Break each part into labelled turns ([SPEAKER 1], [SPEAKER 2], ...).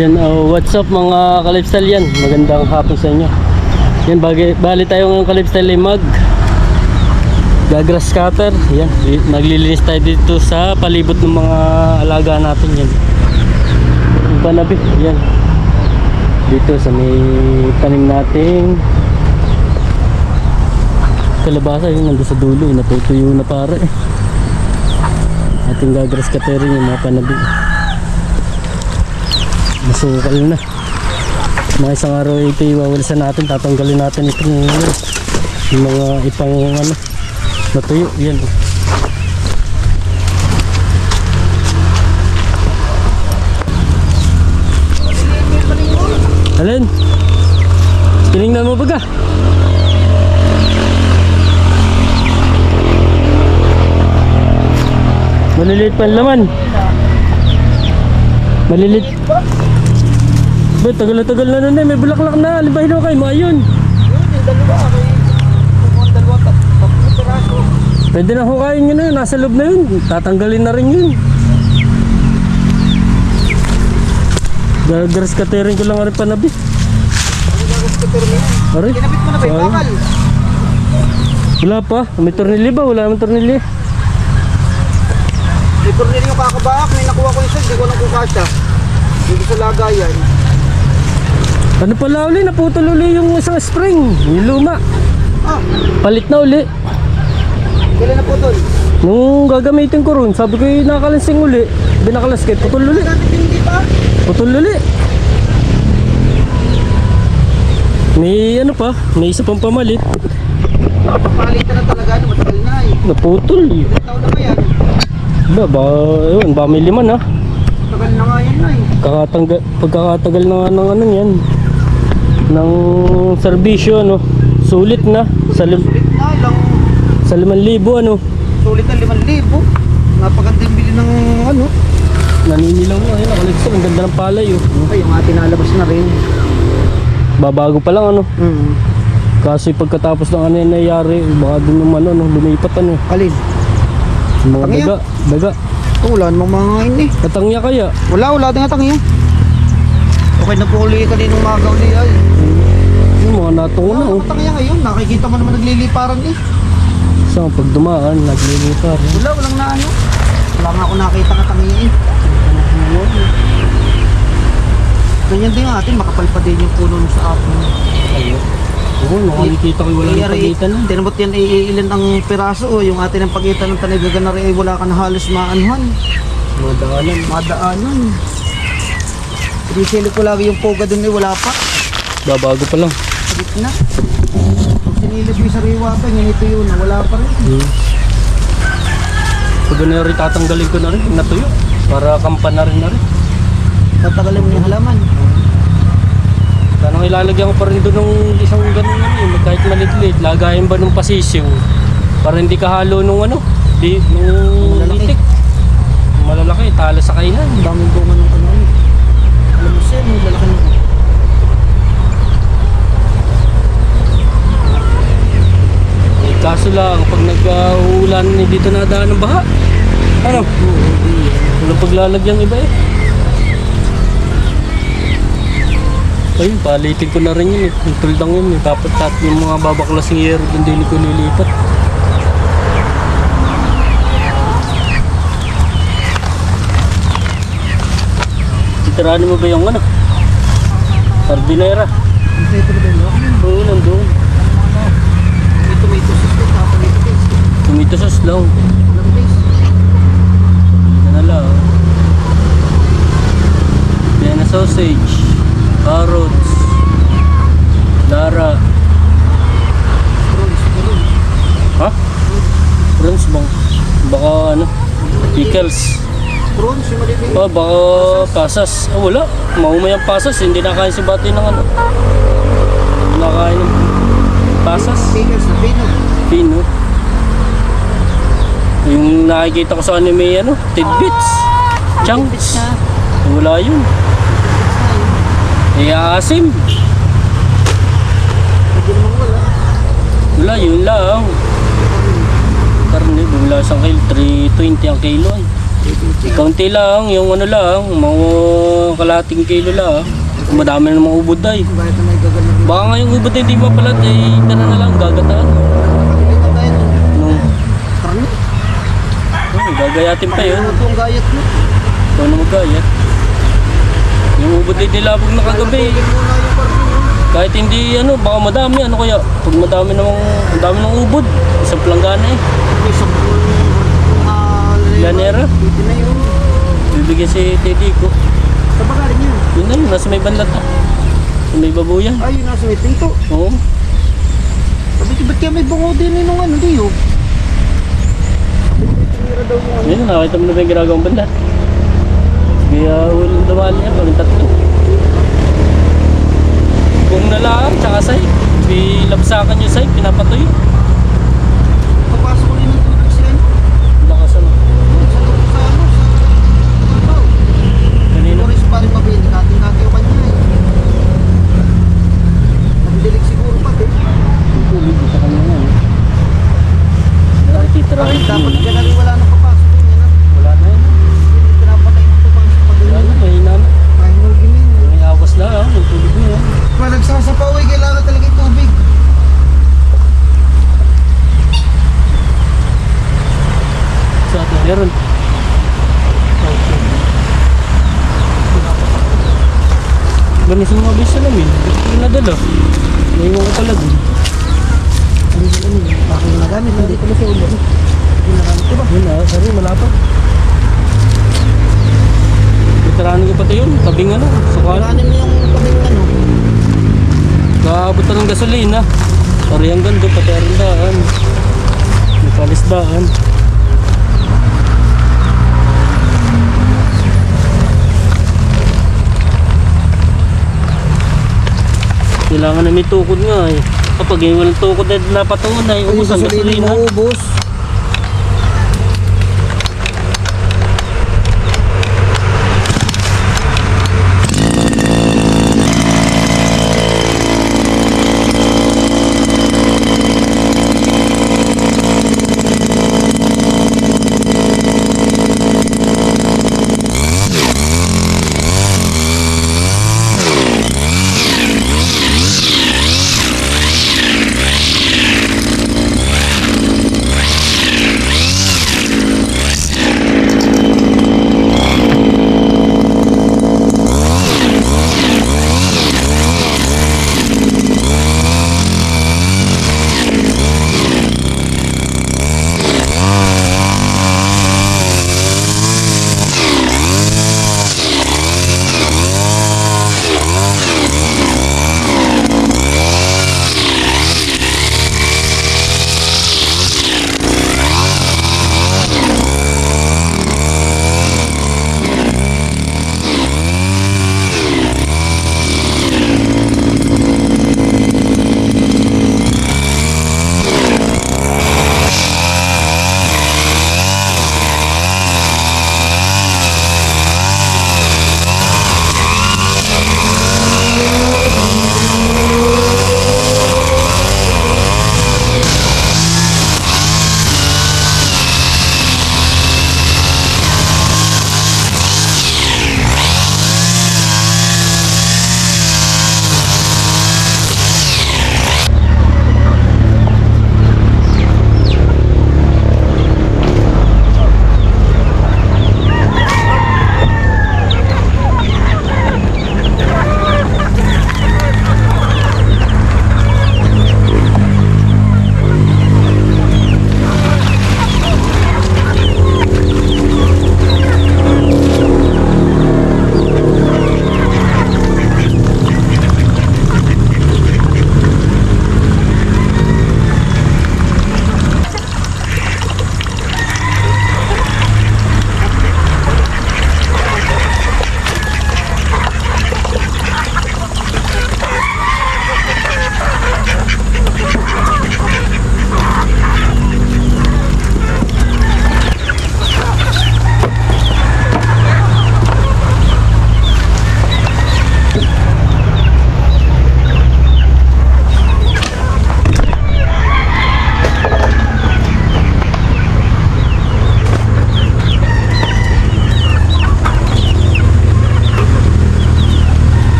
[SPEAKER 1] Yan, what's up mga ka-lifestyle yan. Magandang hapon sa inyo. Yan, bali tayo ng ka-lifestyle ay gagrass cutter. Yan, naglilinis tayo dito sa palibot ng mga alaga natin. Yan, yung panabi, yan. Dito sa may tanim nating kalabasa, yun nandun sa dulo, natutuyo na para ating gagrass cutter yung mga panabi. Masukal na. Mga isang araw ito iwawalisan natin, tatanggalin natin ito yung mga ipang natuyo. Yan. Alin? Tinignan mo ba ka? Maliliit pa ang laman. Malilit. Ba, tagal na nun eh. May bulaklak na. Alin ba hinukay mo? Ayun.
[SPEAKER 2] Yung dalawa. May dalawa. Tatlong piraso.
[SPEAKER 1] Pwede na hukayin nyo na yun. Nasa loob na yun. Tatanggalin na rin yun. Gagrass cutterin ko lang rin panabi.
[SPEAKER 2] Ano gagas ka pero yan?
[SPEAKER 1] Aray.
[SPEAKER 2] Kinabit mo na ba yung bakal?
[SPEAKER 1] Wala pa. May tornilyo ba? Wala naman tornilyo.
[SPEAKER 2] May tornilyo yung kakabaak. May nakuha ko isa. Hindi ko nang kukasya. Hindi sa lagayan.
[SPEAKER 1] Ano pala uli? Naputol uli yung isang spring. Yung luma.
[SPEAKER 2] Ah,
[SPEAKER 1] Palit na uli.
[SPEAKER 2] kailan na putol?
[SPEAKER 1] Nung gagamitin ko ron, sabi ko yung nakalansing uli. Binakalaskay. Putol uli.
[SPEAKER 2] Dati hindi pa.
[SPEAKER 1] Putol uli. May ano pa? May isa pang pamalit.
[SPEAKER 2] Palitan na talaga. Matagal na eh.
[SPEAKER 1] Naputol.
[SPEAKER 2] Ilang taon na ba yan?
[SPEAKER 1] Yun, ba may liman ha.
[SPEAKER 2] Tagal na nga yan na eh.
[SPEAKER 1] Pagkakatagal na nga ng ano yan. Ng serbisyo ano. Sulit na.
[SPEAKER 2] Sulit na. Ilang
[SPEAKER 1] Sa 5,000 ano.
[SPEAKER 2] sulit na 5,000. Napaganda yung bili ng ano.
[SPEAKER 1] Naninilaw mo. Ayun, nakalagsa. Ang ganda ng palay oh.
[SPEAKER 2] Ay, yung ating nalabas na rin.
[SPEAKER 1] Babago pa lang ano. Kasi pagkatapos ng ano yung nangyari, baka dun naman ano, lumipat ano.
[SPEAKER 2] Alin?
[SPEAKER 1] Yung mga
[SPEAKER 2] Tangya?
[SPEAKER 1] daga.
[SPEAKER 2] Oh, wala namang mga ngayon eh.
[SPEAKER 1] Katangya kaya.
[SPEAKER 2] Wala din nga tangi. Okay na po uli kaninong magaw niya.
[SPEAKER 1] Yung mga natungo na oh.
[SPEAKER 2] Tangi ngayon. Nakikita mo naman nagliliparan eh.
[SPEAKER 1] Sa pag dumaan, naglilipar.
[SPEAKER 2] Walang na ano. Wala nga ako nakita nga tangi eh. Ganyan din nga atin, makapal pa din yung puno sa atin.
[SPEAKER 1] Ayun. Oo, nakikita ko wala nang pagitan na.
[SPEAKER 2] Tinabot yan ilan ang piraso o yung atin ang pagitan ng tanigagan na rin ay wala ka na halos maanuhan. Madaanan. Sinisili ko lagi yung poga dun eh, wala pa.
[SPEAKER 1] Babago pa lang.
[SPEAKER 2] Sa gitna. Pag sinilip yung sariwa pa, ganito yun, wala pa rin.
[SPEAKER 1] Pag ganun rin, tatanggalin ko na rin, natuyo. Para kampan na rin.
[SPEAKER 2] Tatagalin mo yung halaman.
[SPEAKER 1] Tanong ilalagyan ko pa rin doon ng isang ganun kahit maliit-liit. Lagayin ba nung pasisiw? Para hindi kahalo nung ano, nung
[SPEAKER 2] Malalaki.
[SPEAKER 1] itik. Malalaki, tala sa kainan.
[SPEAKER 2] Ang daming bunga ng ano. Alam mo siya, yung lalaki mo.
[SPEAKER 1] Eh, kaso lang, pag nag-uulan, dito nadaan ng baha. Ano? Walang paglalagyan iba eh. Ayun, palitin ko na rin yun eh. Yung tuldang yun eh. Dapat yung mga babaklasing yero doon din ko lilipat. Titiranin mo ba yung ano? Sardinera?
[SPEAKER 2] Ito ba yun?
[SPEAKER 1] Oo, nandun.
[SPEAKER 2] Ito may tusos ko, tapos may tusos.
[SPEAKER 1] Tumitosos lang.
[SPEAKER 2] Walang taste.
[SPEAKER 1] Yan na lang. Yan na sausage. Carrots. Lara. Ha? Prawns bang? Baka ano? Pickles.
[SPEAKER 2] Prawns, yung maliliit.
[SPEAKER 1] Oh, baka pasas. Oh, wala. Mahumayang pasas. Hindi nakain si Bati ng ano. Hindi nakain ng pasas.
[SPEAKER 2] Pickles na pino.
[SPEAKER 1] Pino. Yung nakikita ko sa anime, ano? Tidbits. Chunks. Wala yun. Asim.
[SPEAKER 2] Hindi naman wala.
[SPEAKER 1] Wala, yun lang. Karne, bumula sa kilo, 320 ang kilo ay. Kaunti lang, yung ano lang, mga kalahating kilo lang. Madami na mga ubod ay.
[SPEAKER 2] Bakit na may gagana rin?
[SPEAKER 1] Baka nga yung ubod na hindi mapalat eh, tara na lang, gagataan.
[SPEAKER 2] Nakabili na tayo ng
[SPEAKER 1] Nung,
[SPEAKER 2] karne.
[SPEAKER 1] gagayatin pa yun.
[SPEAKER 2] Ano itong gayat mo?
[SPEAKER 1] Ito na magayat. Yung ubod ay nilabog na kagabi.
[SPEAKER 2] Tugin muna yung karne mo.
[SPEAKER 1] Kahit hindi ano, baka madami, ano kaya? Pag madami namang, ang dami ng ubod, isang planggana eh.
[SPEAKER 2] May sampung
[SPEAKER 1] Lanera?
[SPEAKER 2] Pwede na yun.
[SPEAKER 1] Bibigyan si Teddy ko.
[SPEAKER 2] Sa bagaling yan.
[SPEAKER 1] Yun na yun, nasa may banlat na. Sa may babuyan.
[SPEAKER 2] Ay, yun nasa may pinto.
[SPEAKER 1] Oo.
[SPEAKER 2] Sabi ko, ba't kaya may bungo din eh nung ano, di yun? Tinira daw yung ano.
[SPEAKER 1] Yun, nakita mo na ba yung ginagawang banlat? Kaya ulang dumali niya, paging tatlo. Kung nalaan, tsaka say. Bilabsakan yung say, pinapatoy.
[SPEAKER 2] Papasok ulit ng tubig siya.
[SPEAKER 1] Lakas ano.
[SPEAKER 2] Sa loob sa ano, sa trabaho.
[SPEAKER 1] Kanina.
[SPEAKER 2] Boris pa rin mabili, kating-kati yung kanya eh. Nagdilig siguro pa eh.
[SPEAKER 1] Tubig sa kanya nga. Titira.
[SPEAKER 2] Bakit dapat dyan na rin wala nang papasok yun yan ah.
[SPEAKER 1] Wala na yun.
[SPEAKER 2] Hindi pinapatay ng papasok pag
[SPEAKER 1] Wala na, mahina na.
[SPEAKER 2] Kahit mo ginin.
[SPEAKER 1] May awas na, yung tubig niya.
[SPEAKER 2] Kung nagsasapaw eh, kailangan talaga yung tubig.
[SPEAKER 1] Sa atin, meron. Ganising mga bisa namin. Hindi na dala. Naiwan ko pala dun.
[SPEAKER 2] Ano yung ano yun? Bakit yung nagamit? Hindi ko na siya ulit. Yung nagamit ko ba?
[SPEAKER 1] Yun na, sorry, malapad. Itaranin ko pati yun, tabing ano, sukal.
[SPEAKER 2] Kailangan mo yung tabing ano.
[SPEAKER 1] Kaabot na ng gasolina. Pari hanggang doon, pati arindaan. May palisdaan. Kailangan na may tukod nga eh. Kapag yung walang tukod na napatungan na,
[SPEAKER 2] Ay,
[SPEAKER 1] ubos ang
[SPEAKER 2] sasabihin
[SPEAKER 1] gasolina.
[SPEAKER 2] mo, ubos.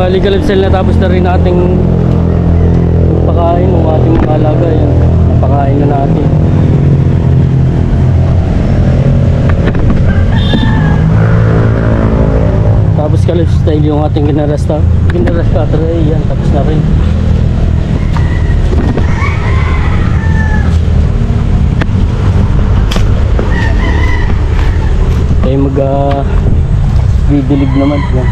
[SPEAKER 1] Bali Kalipsel, natapos na rin nating pakain ng ating mga alaga. Yan, pakain na natin. Tapos Kalipsel yung ating ginarasta yan, tapos na rin. Tayo bidilig naman yan.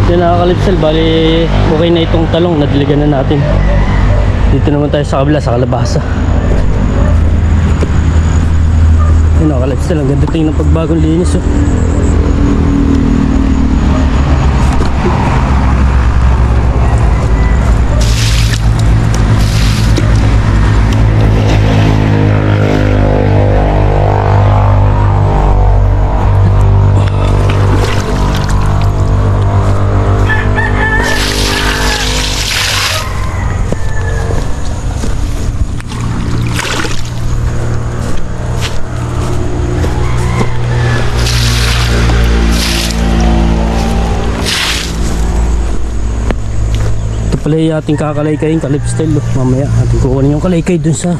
[SPEAKER 1] Yan nakakalipsel, bali okay na itong talong, nadiligan na natin. Dito naman tayo sa kabila, sa kalabasa. Yan nakakalipsel, ang ganda tingin ng pagbagong linis oh. Pala yung ating kakalay-kayin kalipsel oh. Mamaya ating kukunin yung kalaykay dun sa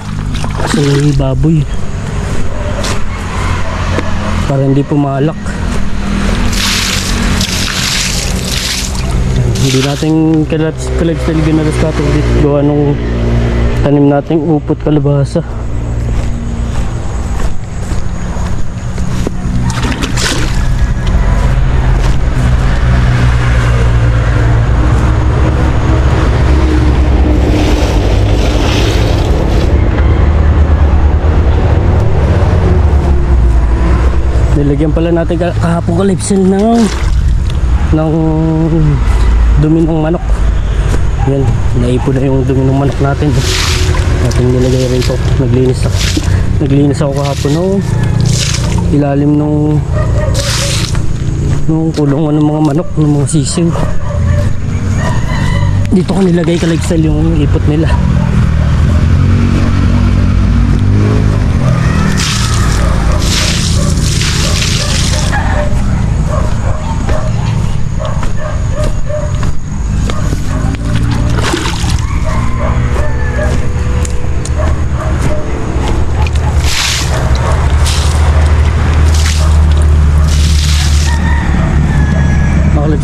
[SPEAKER 1] baboy para hindi pumalak. Hindi natin kalipsel ginalas katong dito gawa nung tanim nating upot kalabasa. Nilagyan pala natin kahapon kalipsel ng dumi ng manok. Yan, naipo na yung dumi ng manok natin. Ating nilagay rin po. Naglinis ako kahapon no, ilalim nung kulungan ng mga manok, ng mga sisiw. Dito ko nilagay kalipsel yung ipot nila.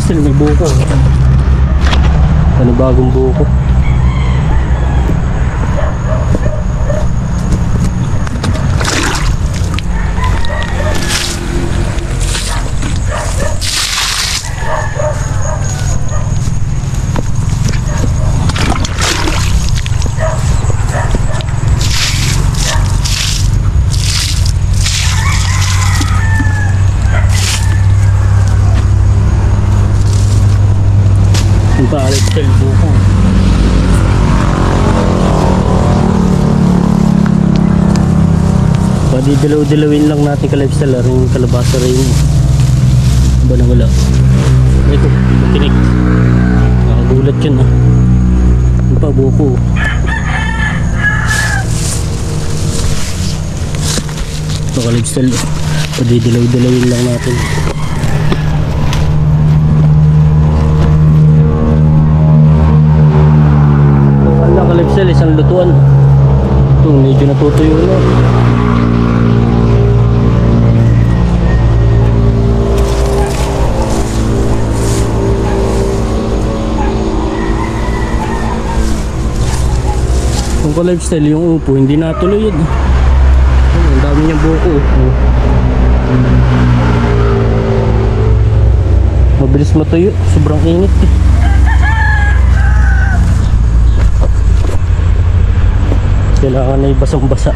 [SPEAKER 1] Still may buko. Panibagong buko. Kalipsel buko. Pwede dilaw-dilawin lang natin kalipsel rin kalabasa rin. Ba na wala? Ito, tinik. Nakagulat yun ah. Yung pa buko. Ito kalipsel. Pwede dilaw-dilawin lang natin. Kalipsel, isang lutuan. Ito, medyo natutuyo na. Yung ka-lifestyle, yung upo, hindi natuloy yun. Ang dami niyang buko. Mabilis matuyo, sobrang init eh. Kailangan na ibasang-basa.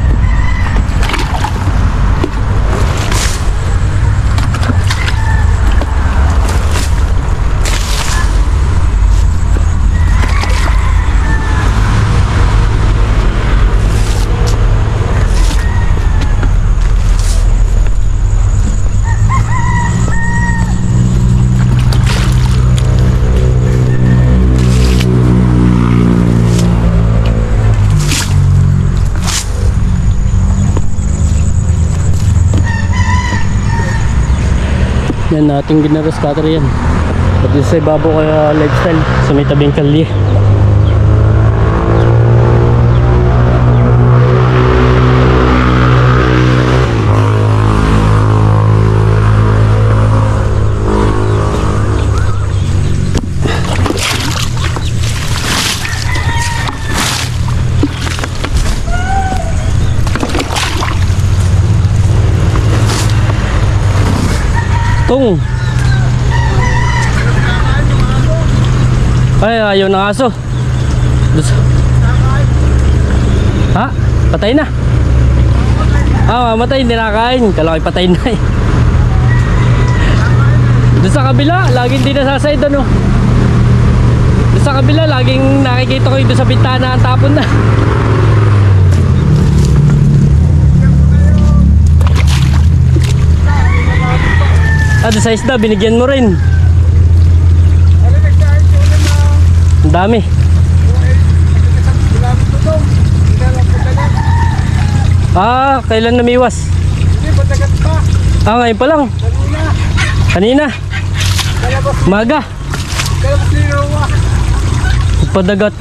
[SPEAKER 1] Yan nating ginaras cutter yan. At sa ibabaw kaya lifestyle sa may tabing kalye. Tung. Ay, ayaw ng aso. Ha? Patay na? Ah, mamatay, hindi nakakain. Kala ko patay na eh. Doon sa kabila, laging di nasasay doon oh. Doon sa kabila, laging nakikita ko yung doon sa bintana ang tapon na. Doon sa isda, binigyan mo rin. Ang dami. Ah, kailan namiwas?
[SPEAKER 2] Hindi, patagat pa.
[SPEAKER 1] Ah, ngayon pa lang. Kanina. Maga.
[SPEAKER 2] Kalabas ni Rowa.
[SPEAKER 1] Padagat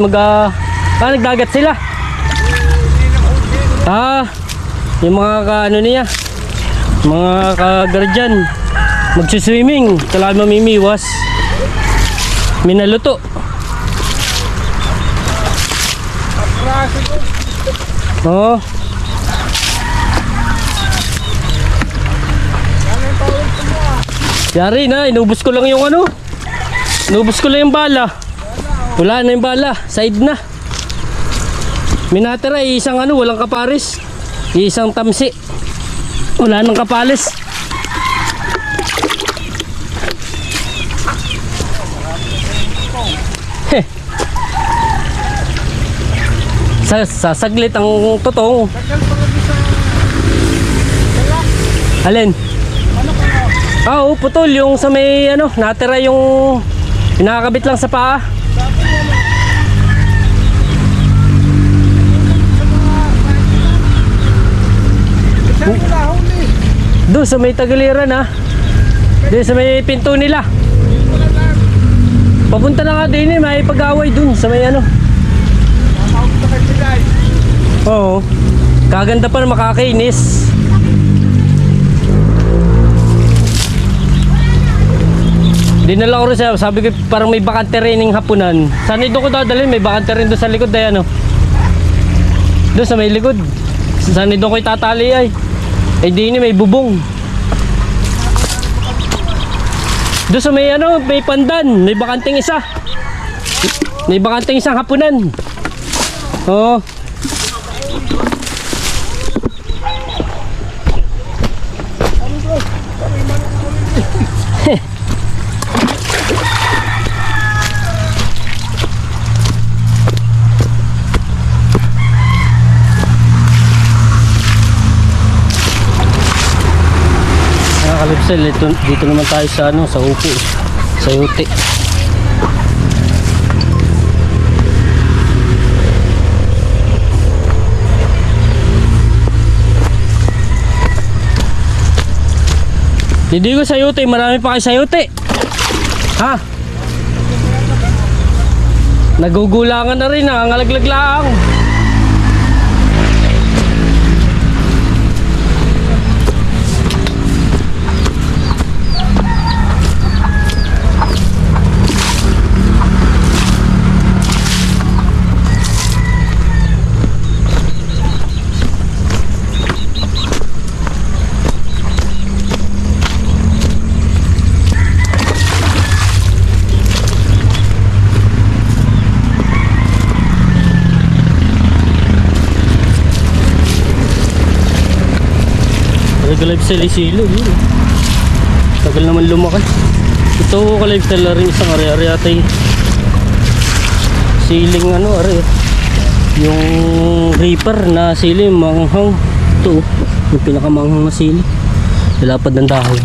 [SPEAKER 1] nagdagat sila. Ah, yung mga ano niya. Mga ka-guardian. Magsuswimming, kailangan mamimiwas. Minaluto. Oo. Yari na, inubos ko lang yung ano. Inubos ko lang yung bala. Wala na yung bala, side na. Minatira, isang ano, walang kapares. Isang tamsi. Wala nang kapalis. Sasaglit ang totong. Alin? Oo, putol yung sa may ano, natira yung pinakakabit lang sa paa. Doon sa may Tagiliran ha. Doon sa may pinto nila. Papunta na nga din eh, may pag-away dun sa may ano. Oo. Kaganda pa na makakainis. Dinala ko rin siya, sabi ko parang may bakante rin ng hapunan. Sana doon ko dadalhin, may bakante rin doon sa likod ay ano. Doon sa may likod. Sana doon ko itatali ay. Eh di ini may bubong. Doon sa may ano, may pandan, may bakanting isa. May bakanting isang hapunan. Oo. Kalipsel, dito naman tayo sa ano, sa upo, sa yuti. Hindi ko sa yuti, marami pa kayo sa yuti. Ha? Nagugulangan na rin, nangangalaglag lang. Ka-lifestyle ay silo. Yun. Tagal naman lumaki. Ito ka-lifestyle na rin isang ari-ari atay. Siling ano, ari. Yung reaper na sili, manghang. Ito, yung pinakamanghang na sili. Lalapad ng dahon.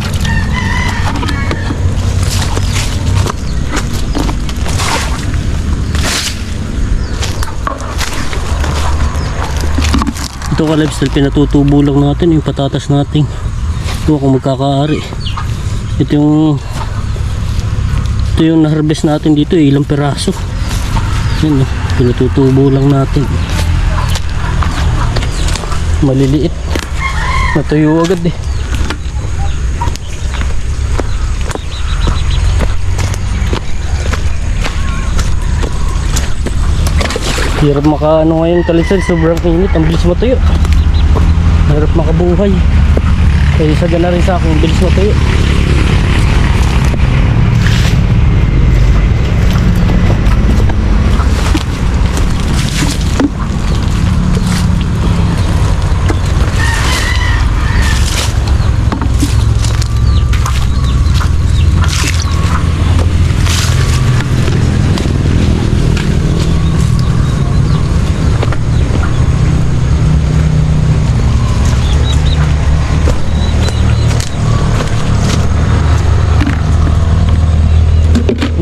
[SPEAKER 1] Ito ka-lifestyle, pinatutubo lang natin yung patatas natin. Ito kung magkakaari. Ito yung na-harvest natin dito, ilang peraso. Yan, pinatutubo lang natin. Maliliit. Natuyo agad eh. Hirap makaano ngayon talisay, sobrang init, ang bilis matuyo. Hirap makabuhay. Kaya isa na rin sa akin, ang bilis matuyo.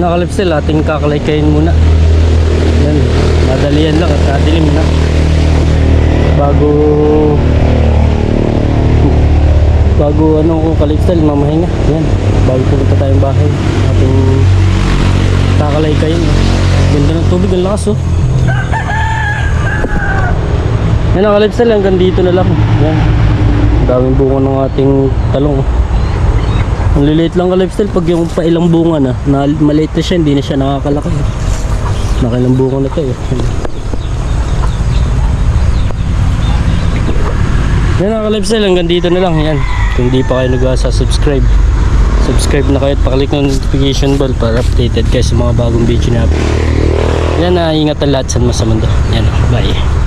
[SPEAKER 1] Nakalipsil, ating kakalikayin muna. Yan, madali yan lang at kadilim na. Bago ano kalipsil, mamahinga. Yan, bago pumunta tayong bahay, ating kakalikayin. Ganda ng tubig, ang lakas oh. Yan nakalipsil, hanggang dito na lang. Yan, daming bunga ng ating talong. Ang liliit lang ka-lifestyle pag yung pa ilang bunga na maliit na siya, hindi na siya nakakalaki. Nakailang bunga na to eh. Yan ang ka-lifestyle, hanggang dito na lang. Yan, kung di pa kayo nag-subscribe, subscribe na kayo at paklik ng notification bell para updated kayo sa mga bagong video na. Yan, ingat ang lahat sa mundo. Yan, bye.